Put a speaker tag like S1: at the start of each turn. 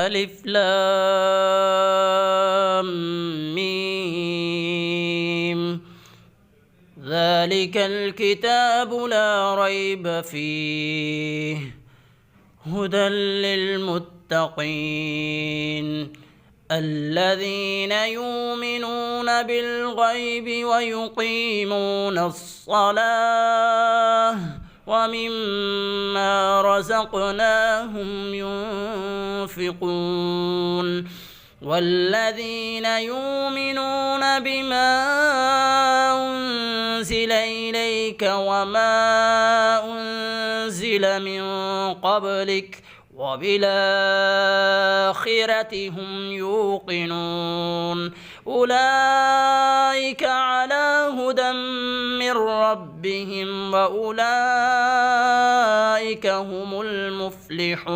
S1: ألف لام ميم. ذلك الكتاب لا ريب فيه هدى للمتقين الذين يؤمنون بالغيب ويقيمون الصلاة ومما رزقناهم ينفقون والذين يؤمنون بما أنزل إليك وما أنزل من قبلك وبالآخرة هم يوقنون أولئك على هدى من ربهم وأولئك هم المفلحون.